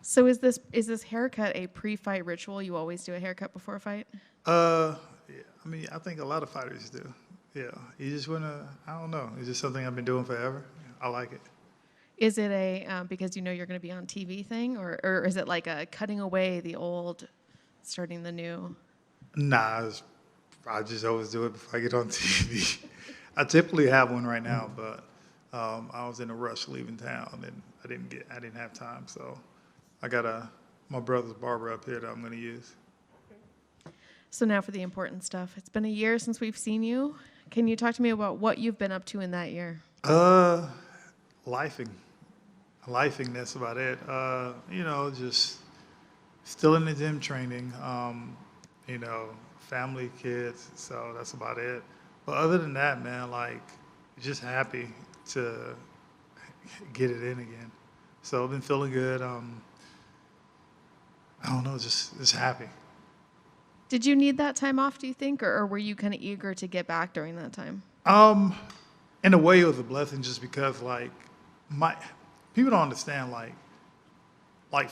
So is this haircut a pre-fight ritual? You always do a haircut before a fight? Yeah, I mean, I think a lot of fighters do. Yeah, you just wanna. I don't know. It's just something I've been doing forever. I like it. Is it a because you know you're going to be on TV thing, or is it like a cutting away the old, starting the new? Nah, I just always do it before I get on TV. I typically have one right now, but I was in a rush leaving town and I didn't have time, so I got my brother's barber up here that I'm gonna use. So now for the important stuff. It's been a year since we've seen you. Can you talk to me about what you've been up to in that year? Uh, lifing, lifing. That's about it. Just still in the gym training. Family, kids. So that's about it. But other than that, man, like just happy to get it in again. So I've been feeling good. I don't know, just happy. Did you need that time off, do you think, or were you kind of eager to get back during that time? Um, in a way, it was a blessing just because like my people don't understand like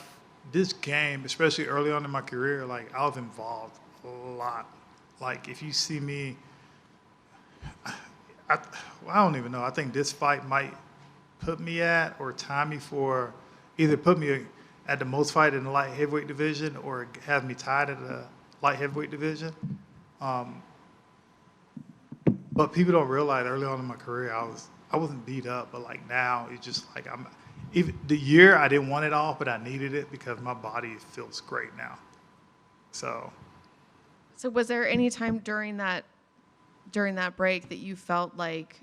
this game, especially early on in my career. Like I was involved a lot. Like if you see me, I, I don't even know. I think this fight might put me at or time me for either put me at the most fight in the light heavyweight division or have me tied at the light heavyweight division. Um, but people don't realize early on in my career I wasn't beat up, but like now it's just like I'm even the year I didn't want it off, but I needed it because my body feels great now. So So was there any time during that break that you felt like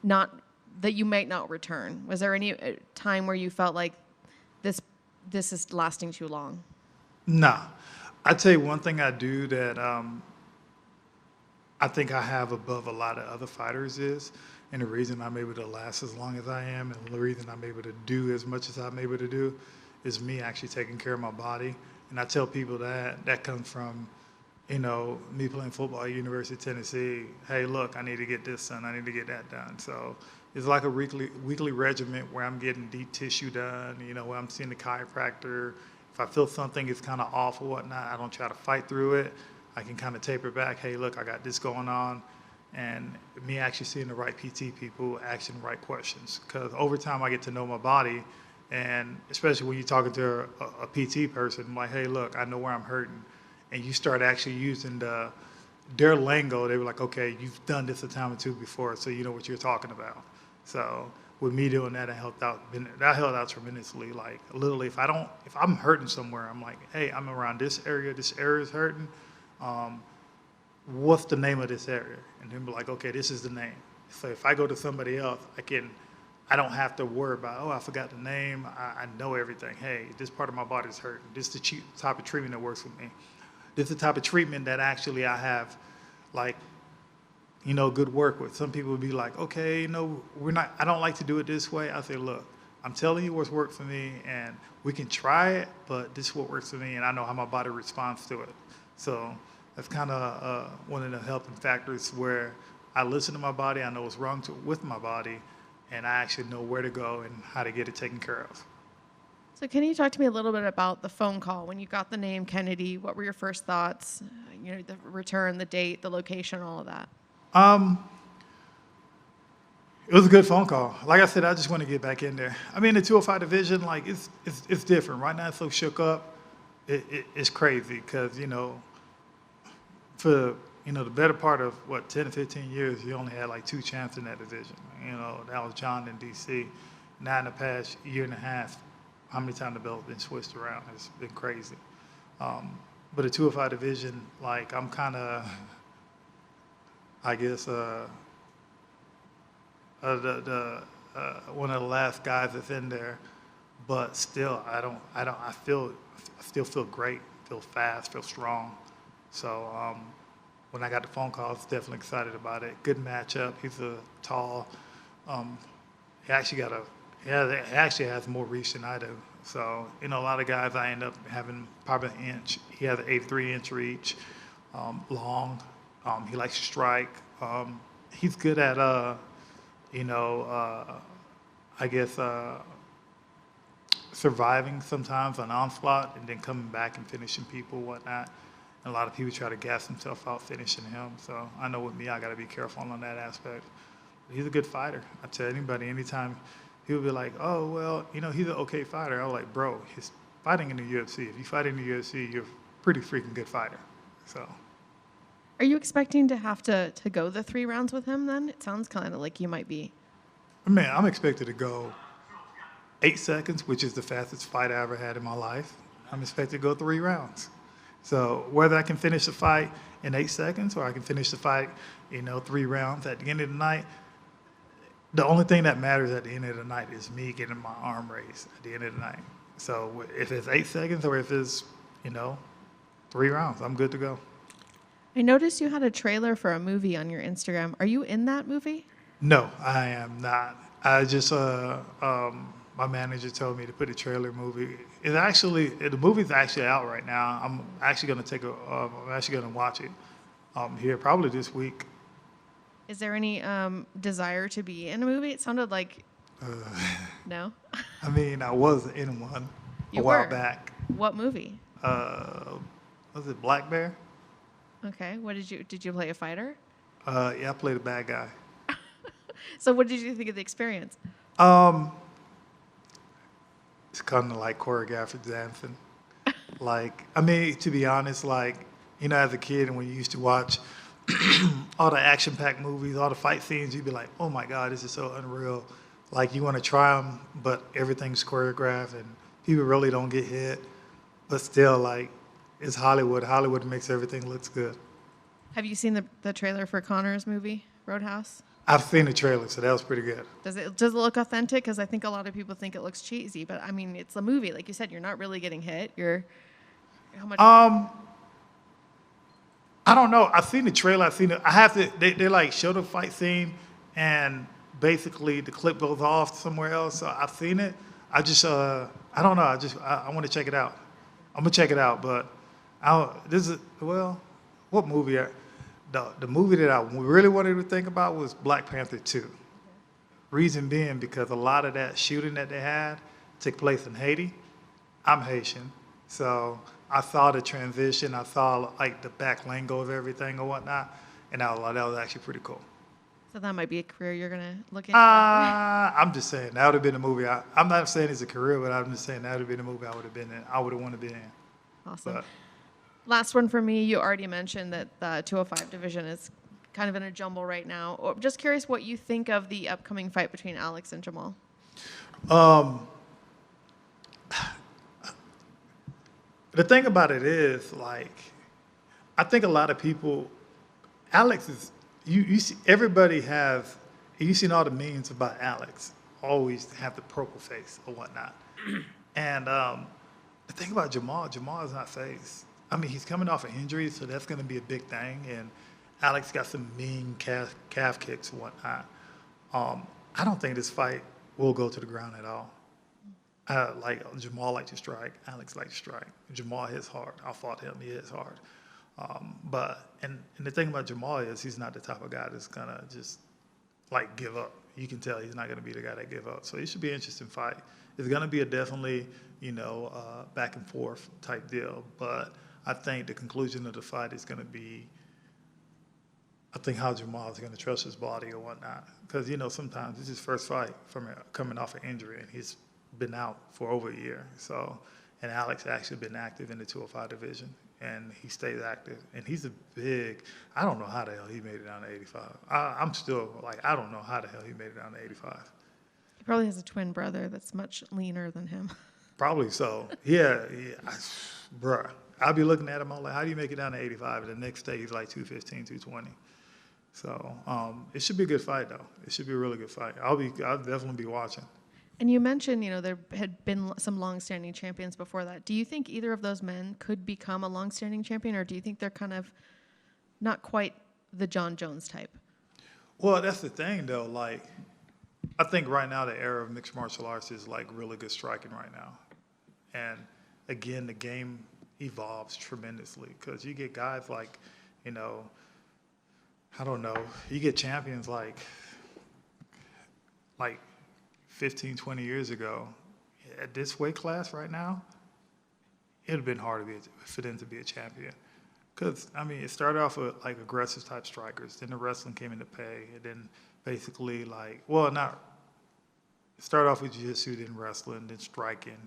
not that you might not return? Was there any time where you felt like this this is lasting too long? nah. I tell you one thing I do that I think I have above a lot of other fighters is, and the reason I'm able to last as long as I am, and the reason I'm able to do as much as I'm able to do, is me actually taking care of my body. And I tell people that comes from, me playing football at University of Tennessee. Hey, look, I need to get this done. I need to get that done. So it's like a weekly regimen where I'm getting deep tissue done. Where I'm seeing the chiropractor. If I feel something is kind of off or whatnot, I don't try to fight through it. I can kind of taper back. Hey, look, I got this going on, and me actually seeing the right PT people asking the right questions. Because over time, I get to know my body, and especially when you're talking to a PT person, I'm like, hey, look, I know where I'm hurting, and you start actually using their lingo. They were like, okay, you've done this a time or two before, so you know what you're talking about. So with me doing that, it helped out. That helped out tremendously. Like literally, if I'm hurting somewhere, I'm like, hey, I'm around this area. This area is hurting. Um, what's the name of this area? And then be like, okay, this is the name. So if I go to somebody else, I don't have to worry about, oh, I forgot the name. I know everything. Hey, this part of my body is hurting. This is the type of treatment that works for me. This is the type of treatment that actually I have, like, good work with. Some people would be like, okay, I don't like to do it this way. I say, look, I'm telling you what's worked for me, and we can try it, but this is what works for me, and I know how my body responds to it. So that's kind of one of the helping factors where I listen to my body, I know what's wrong with my body, and I actually know where to go and how to get it taken care of. So can you talk to me a little bit about the phone call when you got the name Kennedy? What were your first thoughts? The return, the date, the location, all of that. Um, it was a good phone call. Like I said, I just want to get back in there. I mean, the 205 division, like it's different. Right now, it's so shook up. It's crazy because for the better part of 10 to 15 years, you only had like two champs in that division. That was John in DC. Now in the past year and a half, how many times the belt's been switched around? It's been crazy. But the 205 division, like I'm kind of, I guess, one of the last guys that's in there. But still, I still feel great, feel fast, feel strong. So when I got the phone call, I was definitely excited about it. Good matchup. He's a tall. Um, he actually he actually has more reach than I do. So a lot of guys I end up having probably an inch. He has an 83-inch reach, long. He likes to strike. He's good at I guess surviving sometimes an onslaught and then coming back and finishing people, whatnot. And a lot of people try to gas themselves out finishing him. So I know with me, I got to be careful on that aspect. But he's a good fighter. I tell anybody, anytime people be like, oh, well, he's an okay fighter. I'm like, bro, he's fighting in the UFC. If you fight in the UFC, you're a pretty freaking good fighter. So. Are you expecting to have to go the 3 rounds with him then? It sounds kind of like you might be. Man, I'm expected to go 8 seconds, which is the fastest fight I ever had in my life. I'm expected to go 3 rounds. So whether I can finish the fight in 8 seconds or I can finish the fight, 3 rounds at the end of the night, the only thing that matters at the end of the night is me getting my arm raised at the end of the night. So if it's 8 seconds or if it's, 3 rounds, I'm good to go. I noticed you had a trailer for a movie on your Instagram. Are you in that movie? No, I am not. I just, my manager told me to put a trailer movie. The movie's actually out right now. I'm actually going to watch it here probably this week. Is there any desire to be in a movie? It sounded like no. I mean, I was in one You a while were? back. What movie? Was it Black Bear? Okay. What did you play a fighter? Yeah, I played a bad guy. So what did you think of the experience? It's kind of like choreographed dancing. To be honest, as a kid and when you used to watch all the action-packed movies, all the fight scenes, you'd be like, oh my God, this is so unreal. Like you want to try them, but everything's choreographed and people really don't get hit. But still, it's Hollywood. Hollywood makes everything looks good. Have you seen the trailer for Connor's movie, Roadhouse? I've seen the trailer, so that was pretty good. Does it look authentic? Because I think a lot of people think it looks cheesy, but I mean, it's a movie. Like you said, you're not really getting hit. How much? I don't know. I've seen the trailer. I have to. They show the fight scene, and basically the clip goes off somewhere else. So I've seen it. I just I don't know. I want to check it out. I'm gonna check it out, but what movie? The movie that I really wanted to think about was Black Panther 2. Reason being because a lot of that shooting that they had took place in Haiti. I'm Haitian, so I saw the transition. I saw the back lingo of everything and whatnot, and that was actually pretty cool. So that might be a career you're gonna look into. I'm just saying that would have been a movie. I'm not saying it's a career, but I'm just saying that would have been a movie I would have been in. I would have wanted to be in. Awesome. But, Last one for me. You already mentioned that the 205 division is kind of in a jumble right now. Just curious what you think of the upcoming fight between Alex and Jamal. The thing about it is, I think a lot of people, Alex is, you see, you've seen all the memes about Alex, always have the purple face or whatnot. And the thing about Jamal is not phased. I mean, he's coming off an injury, so that's going to be a big thing. And Alex got some mean calf kicks and whatnot. I don't think this fight will go to the ground at all. Jamal likes to strike. Alex likes to strike. Jamal hits hard. I fought him. He hits hard. And the thing about Jamal is he's not the type of guy that's going to just, give up. You can tell he's not going to be the guy that give up. So it should be an interesting fight. It's going to be a definitely, back and forth type deal. But I think the conclusion of the fight is going to be, I think how Jamal is going to trust his body or whatnot. Because, sometimes it's his first fight from coming off an injury, and he's been out for over a year. So, and Alex actually been active in the 205 division, and he stays active. And he's I don't know how the hell he made it down to 85. I'm still, I don't know how the hell he made it down to 85. He probably has a twin brother that's much leaner than him. Probably so. Yeah. Bruh. I'll be looking at him, I'm like, how do you make it down to 85? And the next day, he's 215, 220. So it should be a good fight, though. It should be a really good fight. I'll definitely be watching. And you mentioned, there had been some long-standing champions before that. Do you think either of those men could become a long-standing champion, or do you think they're kind of not quite the John Jones type? Well, that's the thing, though. I think right now the era of mixed martial arts is really good striking right now. And again, the game evolves tremendously because you get guys I don't know, you get champions like 15, 20 years ago. at this weight class right now, it would have been hard for them to be a champion. Because, I mean, it started off with, like, aggressive type strikers. Then the wrestling came into play. And then basically, like, well, not, it started off with jiu-jitsu, then wrestling, then striking.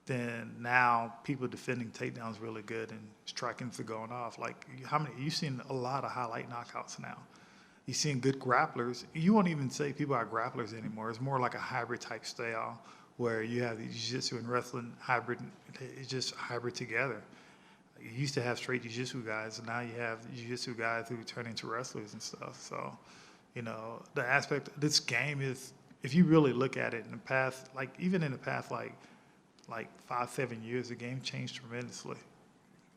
Then now people defending takedowns really good and striking's going off. Like, you've seen a lot of highlight knockouts now. You've seen good grapplers. You won't even say people are grapplers anymore. It's more like a hybrid type style where you have the jiu-jitsu and wrestling hybrid. It's just hybrid together. You used to have straight jiu-jitsu guys, and now you have jiu-jitsu guys who turn into wrestlers and stuff. So, you know, the aspect of this game is, if you really look at it in the past, like even in the past, like 5-7 years, the game changed tremendously.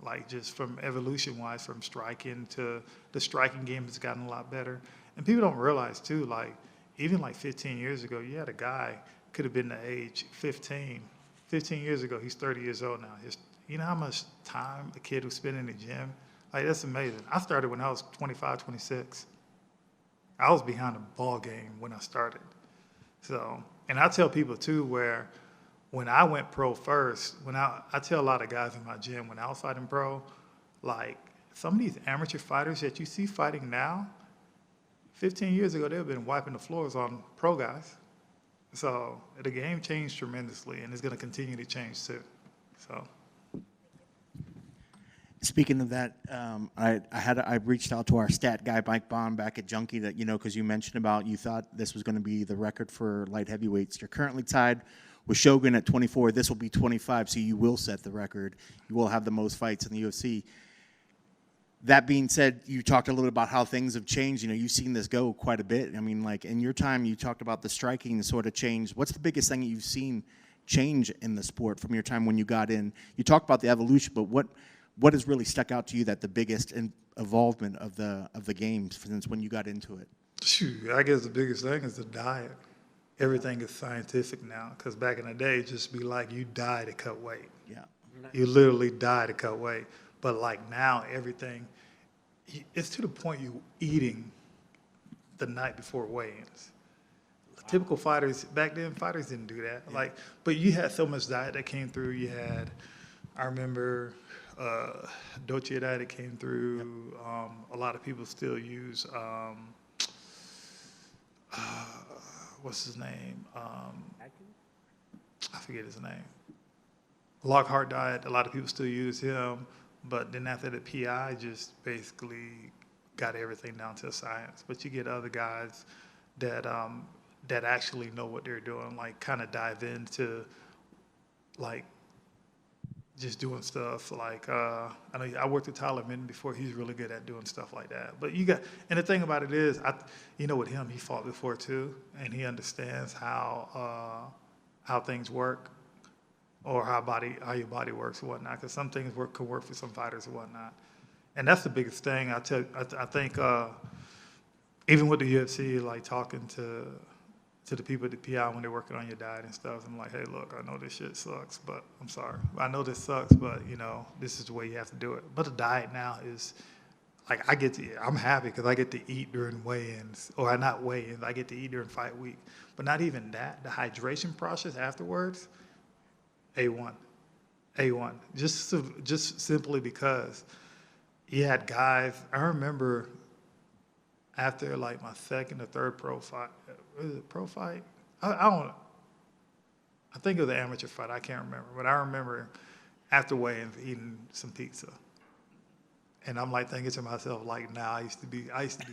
Like just from evolution-wise, from striking to the striking game has gotten a lot better. And people don't realize too, like even like 15 years ago, you had a guy could have been the age 15. 15 years ago, he's 30 years old now. You know how much time a kid was spending in the gym? Like, that's amazing. I started when I was 25, 26. I was behind the ball game when I started. So, and I tell people too, where when I went pro first, I tell a lot of guys in my gym, when I was fighting pro, like some of these amateur fighters that you see fighting now, 15 years ago, they've been wiping the floors on pro guys. So the game changed tremendously, and it's going to continue to change too. So. Speaking of that, I reached out to our stat guy, Mike Bond, back at Junkie, that, you know, because you mentioned about you thought this was going to be the record for light heavyweights. You're currently tied with Shogun at 24. This will be 25, so you will set the record. You will have the most fights in the UFC. That being said, you talked a little about how things have changed. You know, you've seen this go quite a bit. I mean, like in your time, you talked about the striking sort of change. What's the biggest thing that you've seen change in the sport from your time when you got in? You talked about the evolution, but what has really stuck out to you that the biggest involvement of the games since when you got into it? Shoot, I guess the biggest thing is the diet. Everything is scientific now, because back in the day, it'd just be like you die to cut weight. Yeah. You literally die to cut weight. But like now, everything, it's to the point you eating the night before weigh-ins. Typical fighters, back then, fighters didn't do that. Yeah. But you had so much diet that came through. You had, I remember, Dolce diet that came through. Yep. A lot of people still use, what's his name? I forget his name. Lockhart diet, a lot of people still use him. But then after the PI just basically got everything down to science. But you get other guys that actually know what they're doing, like kind of dive into like just doing stuff like I know I worked with Tyler Minton before. He's really good at doing stuff like that. But and the thing about it is, with him, he fought before too, and he understands how things work, or how your body works and whatnot. Because some things could work for some fighters and whatnot, and that's the biggest thing. I think even with the UFC, like talking to the people at the PI when they're working on your diet and stuff, I'm like, hey, look, I know this shit sucks, but I'm sorry. I know this sucks, but, this is the way you have to do it. But the diet now is, like, I'm happy because I get to eat during weigh-ins, or not weigh-ins, I get to eat during fight week. But not even that, the hydration process afterwards, A1. Just simply because you had guys, I remember after like my second or third pro fight, was it pro fight? I think it was an amateur fight. I can't remember, but I remember after weigh-ins eating some pizza, and I'm like thinking to myself, like, now I used to do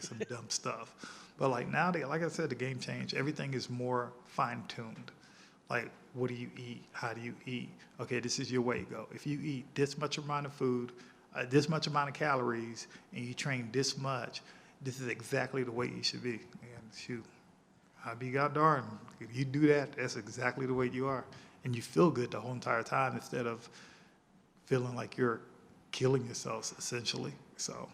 some dumb stuff, but like now, like I said, the game changed. Everything is more fine-tuned. Like, what do you eat? How do you eat? Okay, this is your weight goal. If you eat this much amount of food, this much amount of calories, and you train this much, this is exactly the weight you should be. And shoot, I'd be god darn. If you do that, that's exactly the weight you are. And you feel good the whole entire time instead of feeling like you're killing yourself, essentially. So,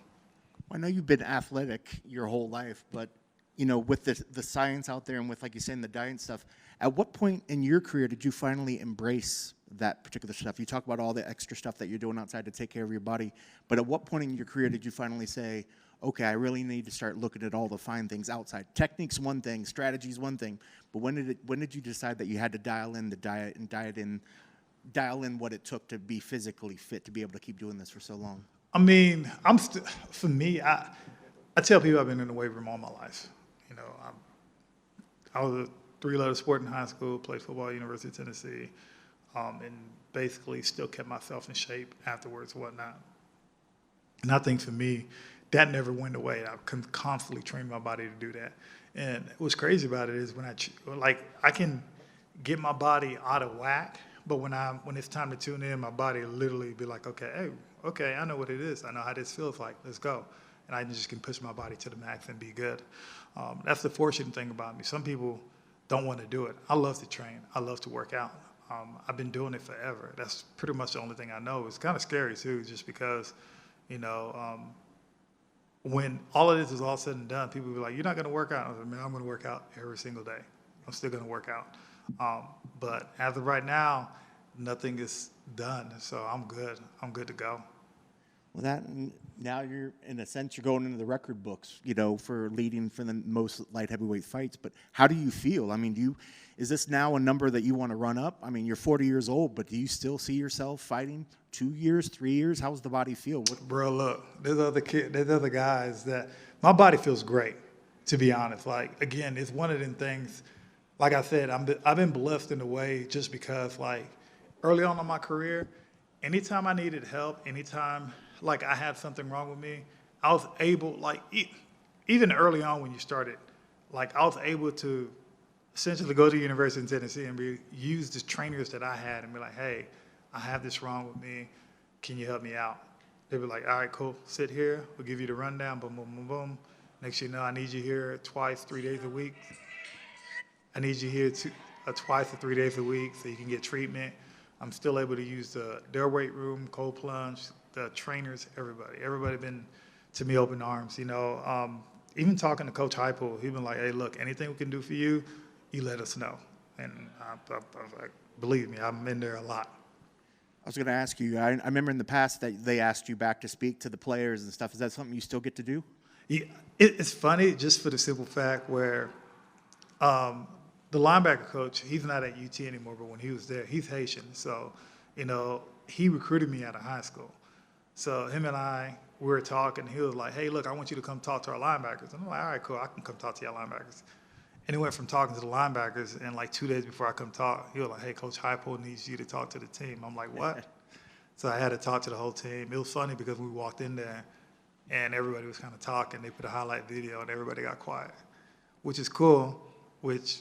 I know you've been athletic your whole life, but, with the science out there and with, like you said, the diet and stuff, at what point in your career did you finally embrace that particular stuff? You talk about all the extra stuff that you're doing outside to take care of your body, but at what point in your career did you finally say, okay, I really need to start looking at all the fine things outside? Technique's one thing, strategy's one thing, but when did you decide that you had to dial in the diet and dial in what it took to be physically fit to be able to keep doing this for so long? I mean, for me, I tell people I've been in the weight room all my life. You know, I was a three-letter sport in high school, played football at University of Tennessee, and basically still kept myself in shape afterwards and whatnot. And I think for me, that never went away. I constantly trained my body to do that. And what's crazy about it is when I can get my body out of whack, but when it's time to tune in, my body literally be like, okay, I know what it is. I know how this feels like. Let's go. And I just can push my body to the max and be good. That's the fortunate thing about me. Some people don't want to do it. I love to train. I love to work out. I've been doing it forever. That's pretty much the only thing I know. It's kind of scary too, just because, you know, when all of this is all said and done, people will be like, you're not going to work out. I was like, man, I'm going to work out every single day. I'm still going to work out. But as of right now, nothing is done. So I'm good. I'm good to go. Well, now you're, in a sense, you're going into the record books, you know, for leading for the most light heavyweight fights. But how do you feel? I mean, is this now a number that you want to run up? I mean, you're 40 years old, but do you still see yourself fighting 2 years, 3 years? How does the body feel? Bro, look, there's other guys that my body feels great, to be honest. Like, again, it's one of them things. Like I said, I've been blessed in a way just because, like, early on in my career, anytime I needed help, anytime like I had something wrong with me, I was able, like, even early on when you started, like I was able to essentially go to the University of Tennessee and use the trainers that I had and be like, hey, I have this wrong with me. Can you help me out? They'd be like, all right, cool. Sit here. We'll give you the rundown. Boom, boom, boom, boom. Next thing you know, I need you here twice, 3 days a week. I need you here twice or 3 days a week so you can get treatment. I'm still able to use their weight room, cold plunge, the trainers, everybody been to me open arms, you know. Even talking to Coach Hypo, he been like, hey, look, anything we can do for you, you let us know. And I was like, believe me, I'm in there a lot. I was going to ask you, I remember in the past that they asked you back to speak to the players and stuff. Is that something you still get to do? Yeah, it's funny just for the simple fact where the linebacker coach, he's not at UT anymore, but when he was there, he's Haitian. So, you know, he recruited me out of high school. So him and we were talking. He was like, hey, look, I want you to come talk to our linebackers. And I'm like, all right, cool. I can come talk to your linebackers. And he went from talking to the linebackers, and like 2 days before I come talk, he was like, hey, Coach Hypo needs you to talk to the team. I'm like, what? So I had to talk to the whole team. It was funny because we walked in there, and everybody was kind of talking. They put a highlight video, and everybody got quiet, which is cool, which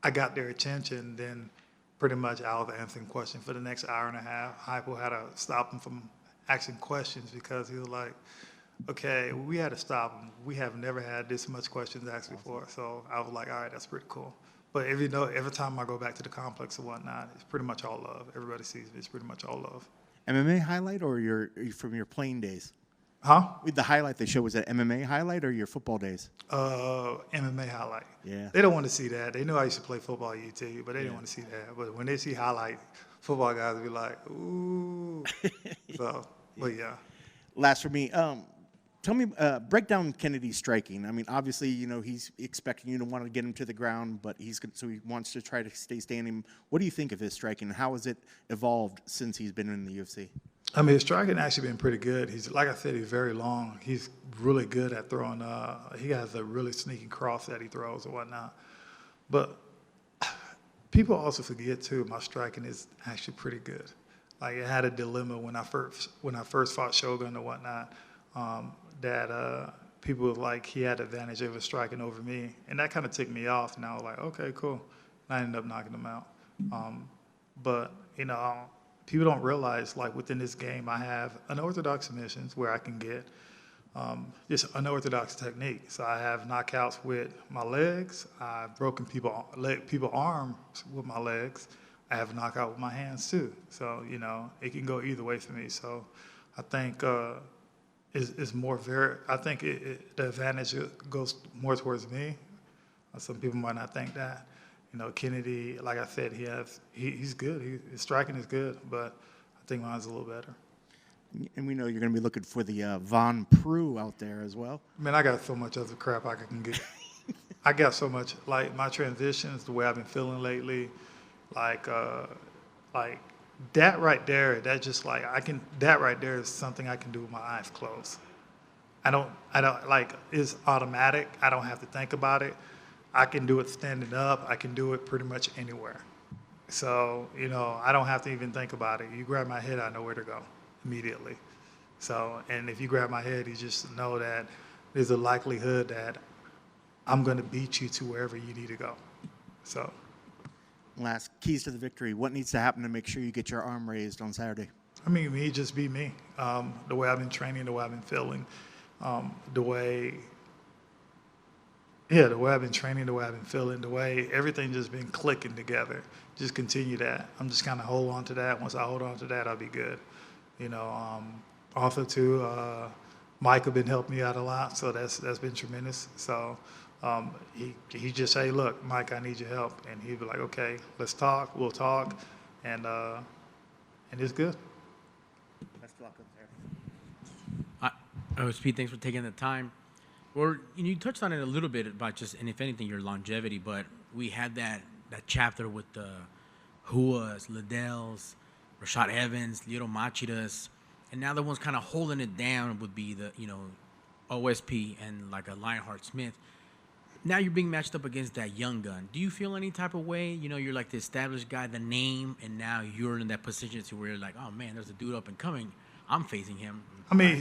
I got their attention. Then pretty much I was answering questions for the next hour and a half. Hypo had to stop him from asking questions because he was like, okay, we had to stop him. We have never had this much questions asked before. So I was like, all right, that's pretty cool. But every time I go back to the complex and whatnot, it's pretty much all love. Everybody sees me. It's pretty much all love. MMA highlight or from your playing days? Huh? The highlight they show, was that MMA highlight or your football days? MMA highlight. Yeah. They don't want to see that. They know I used to play football at UT, but they don't want to see that. But when they see highlight, football guys will be like, ooh. So, but yeah. Last for me, tell me, break down Kennedy's striking. I mean, obviously, you know, he's expecting you to want to get him to the ground, but so he wants to try to stay standing. What do you think of his striking? How has it evolved since he's been in the UFC? I mean, his striking actually been pretty good. He's, like I said, he's very long. He's really good at throwing. He has a really sneaky cross that he throws and whatnot. But people also forget too, my striking is actually pretty good. Like, it had a dilemma when I first fought Shogun and whatnot, that people were like, he had advantage of his striking over me, and that kind of ticked me off. And I was like, okay, cool. And I ended up knocking him out. But you know, people don't realize, like, within this game, I have unorthodox submissions where I can get just unorthodox technique. So I have knockouts with my legs. I've broken people's arms with my legs. I have a knockout with my hands too. So, you know, it can go either way for me. So I think it's more I think the advantage goes more towards me. Some people might not think that. Kennedy, like I said, he's good. His striking is good, but I think mine's a little better. And we know you're going to be looking for the Von Preux out there as well. Man, I got so much other crap I can get. I got so much, like my transitions, the way I've been feeling lately, like that right there, that right there is something I can do with my eyes closed. I don't like, it's automatic. I don't have to think about it. I can do it standing up. I can do it pretty much anywhere. So, I don't have to even think about it. You grab my head, I know where to go immediately. So, and if you grab my head, you just know that there's a likelihood that I'm going to beat you to wherever you need to go. So. Last, keys to the victory. What needs to happen to make sure you get your arm raised on Saturday? Me, just be me. The way I've been training, the way I've been feeling, the way I've been training, the way I've been feeling, the way everything just been clicking together. Just continue that. I'm just kind of hold on to that. Once I hold on to that, I'll be good. Also too, Mike have been helping me out a lot, so that's been tremendous. So he just say, look, Mike, I need your help, and he'd be like, okay, let's talk. We'll talk, and it's good. Best of luck up there. Pete, thanks for taking the time. Or you touched on it a little bit about just, and if anything, your longevity. But we had that chapter with the Huas, Liddells, Rashad Evans, Lyoto Machidas, and now the one's kind of holding it down would be the OSP and like a Lionheart Smith. Now you're being matched up against that young gun. Do you feel any type of way? You're like the established guy, the name, and now you're in that position to where you're like, oh man, there's a dude up and coming. I'm facing him.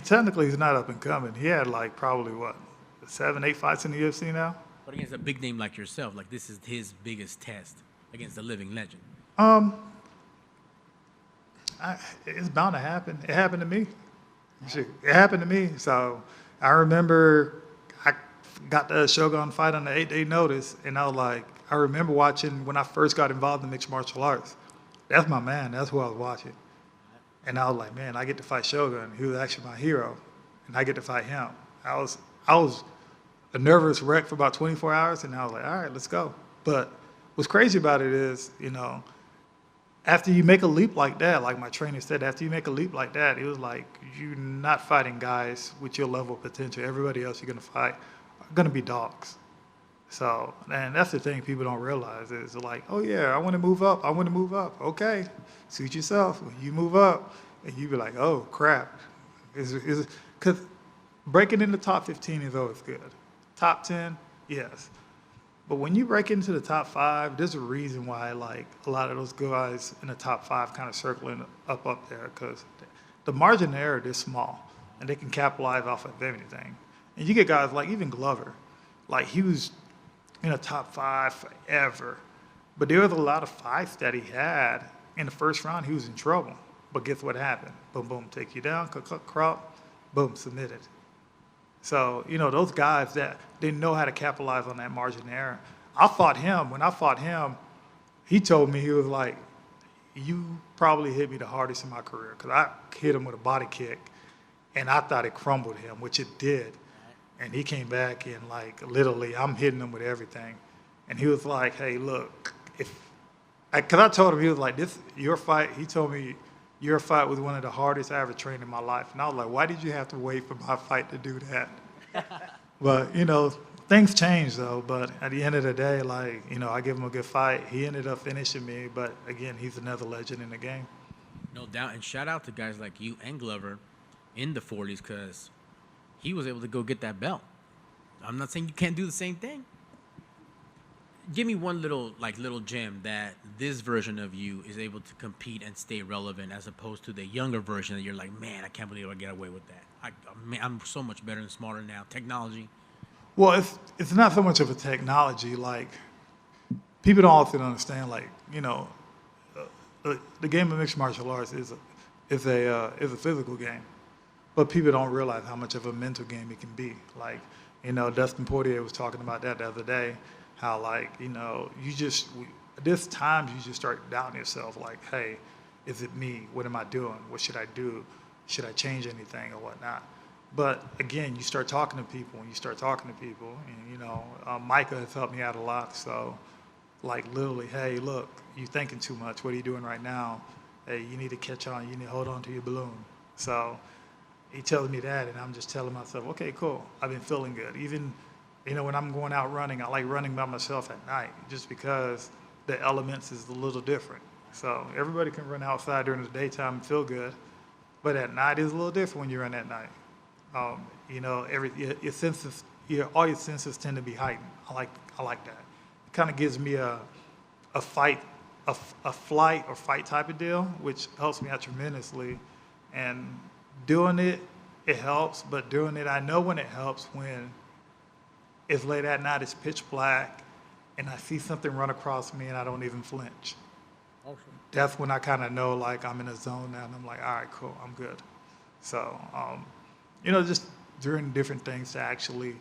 Technically he's not up and coming. He had like probably 7-8 fights in the UFC now. But against a big name like yourself, like this is his biggest test against a living legend. It's bound to happen. It happened to me. It happened to me. So I remember I got the Shogun fight on the 8-day notice, and I remember watching when I first got involved in mixed martial arts. That's my man. That's who I was watching. And I was like, man, I get to fight Shogun. He was actually my hero, and I get to fight him. I was a nervous wreck for about 24 hours, and I was like, all right, let's go. But what's crazy about it is, after you make a leap like that, like my trainer said, after you make a leap like that, it was like you're not fighting guys with your level of potential. Everybody else you're going to fight are going to be dogs. So, and that's the thing people don't realize is like, oh yeah, I want to move up. I want to move up. Okay, suit yourself. When you move up, and you be like, oh crap. Because breaking in the top 15 is always good. Top 10, yes. But when you break into the top 5, there's a reason why like a lot of those guys in the top 5 kind of circling up there, because the margin of error is small and they can capitalize off of anything. And you get guys like even Glover, like he was in the top 5 forever, but there was a lot of fights that he had in the first round he was in trouble. But guess what happened? Boom, boom, take you down, crop, boom, submitted. So, those guys that they know how to capitalize on that margin of error. When I fought him, he told me, he was like, you probably hit me the hardest in my career, because I hit him with a body kick, and I thought it crumbled him, which it did. And he came back and, like, literally, I'm hitting him with everything. And he was like, hey, look, because I told him, he was like, your fight, he told me, your fight was one of the hardest I ever trained in my life. And I was like, why did you have to wait for my fight to do that? But, things change, though. But at the end of the day, I give him a good fight. He ended up finishing me. But, again, he's another legend in the game. No doubt. And shout out to guys like you and Glover in the 40s, because he was able to go get that belt. I'm not saying you can't do the same thing. Give me one little gem that this version of you is able to compete and stay relevant, as opposed to the younger version that you're like, man, I can't believe I get away with that. I'm so much better and smarter now. Technology. Well, it's not so much of a technology. Like, people don't often understand. Like, the game of mixed martial arts is a physical game, but people don't realize how much of a mental game it can be. Like, Dustin Poirier was talking about that the other day. How, there's times you just start doubting yourself, like, hey, is it me? What am I doing? What should I do? Should I change anything or whatnot? But again, you start talking to people, and Micah has helped me out a lot. So, Like literally, hey, look, you're thinking too much. What are you doing right now? Hey, you need to catch on. You need to hold on to your balloon. So he tells me that, and I'm just telling myself, okay, cool. I've been feeling good. Even, when I'm going out running, I like running by myself at night just because the elements is a little different. So everybody can run outside during the daytime and feel good, but at night is a little different when you run at night. Your senses, all your senses tend to be heightened. I like that. It kind of gives me a flight or fight type of deal, which helps me out tremendously. And doing it helps, but doing it, I know when it helps when it's late at night, it's pitch black, and I see something run across me and I don't even flinch. Awesome. That's when I kind of know like I'm in a zone now, and I'm like, all right, cool, I'm good. So, just doing different things to actually,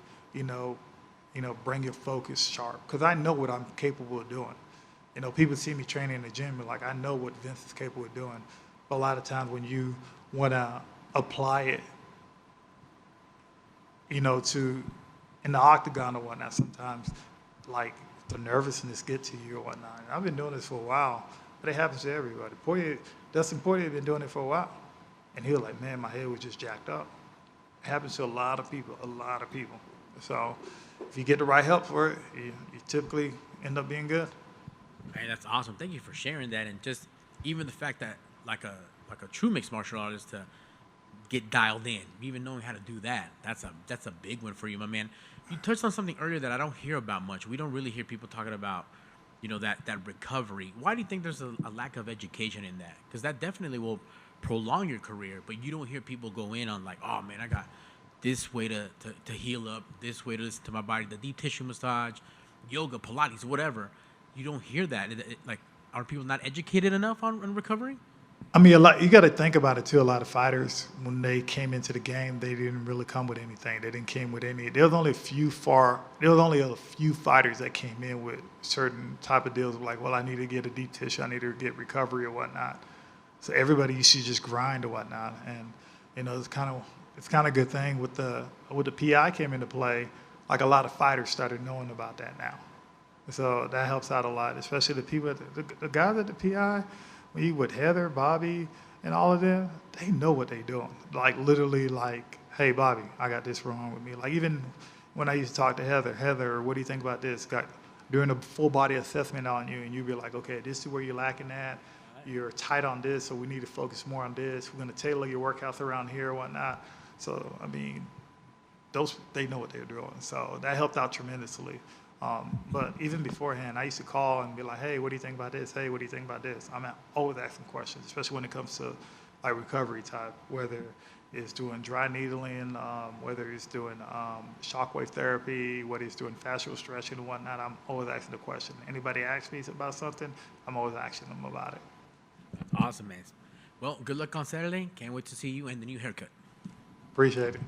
bring your focus sharp, because I know what I'm capable of doing. People see me training in the gym, and like, I know what Vince is capable of doing. But a lot of times when you want to apply it, to in the octagon or whatnot, sometimes like the nervousness gets to you or whatnot. And I've been doing this for a while, but it happens to everybody. Dustin Poirier had been doing it for a while, and he was like, man, my head was just jacked up. It happens to a lot of people. So if you get the right help for it, you typically end up being good. Hey, that's awesome. Thank you for sharing that, and just even the fact that like a true mixed martial artist to get dialed in, even knowing how to do that, that's a big one for you, my man. You touched on something earlier that I don't hear about much. We don't really hear people talking about, that recovery. Why do you think there's a lack of education in that? Because that definitely will prolong your career, but you don't hear people go in on like, oh man, I got this way to heal up, this way to listen to my body, the deep tissue massage, yoga, Pilates, whatever. You don't hear that. Like, are people not educated enough on recovery? I mean, you got to think about it too. A lot of fighters, when they came into the game, they didn't really come with anything. They didn't came with any. There was only a few fighters that came in with certain type of deals. Like, well, I need to get a deep tissue, I need to get recovery or whatnot. So everybody used to just grind or whatnot, and it's kind of a good thing with the PI came into play. Like a lot of fighters started knowing about that now. So that helps out a lot, especially the people, the guys at the PI, when you with Heather, Bobby, and all of them, they know what they're doing. Like literally like, hey, Bobby, I got this wrong with me. Like even when I used to talk to Heather, what do you think about this? Doing a full body assessment on you, and you'd be like, okay, this is where you're lacking at. You're tight on this, so we need to focus more on this. We're going to tailor your workouts around here or whatnot. So, I mean, they know what they're doing. So that helped out tremendously. But even beforehand, I used to call and be like, hey, what do you think about this? Hey, what do you think about this? I'm always asking questions, especially when it comes to like recovery type, whether it's doing dry needling, whether it's doing shockwave therapy, whether it's doing fascial stretching and whatnot. I'm always asking the question. Anybody asks me about something, I'm always asking them about it. Awesome, man. Well, good luck on Saturday. Can't wait to see you and the new haircut. Appreciate it.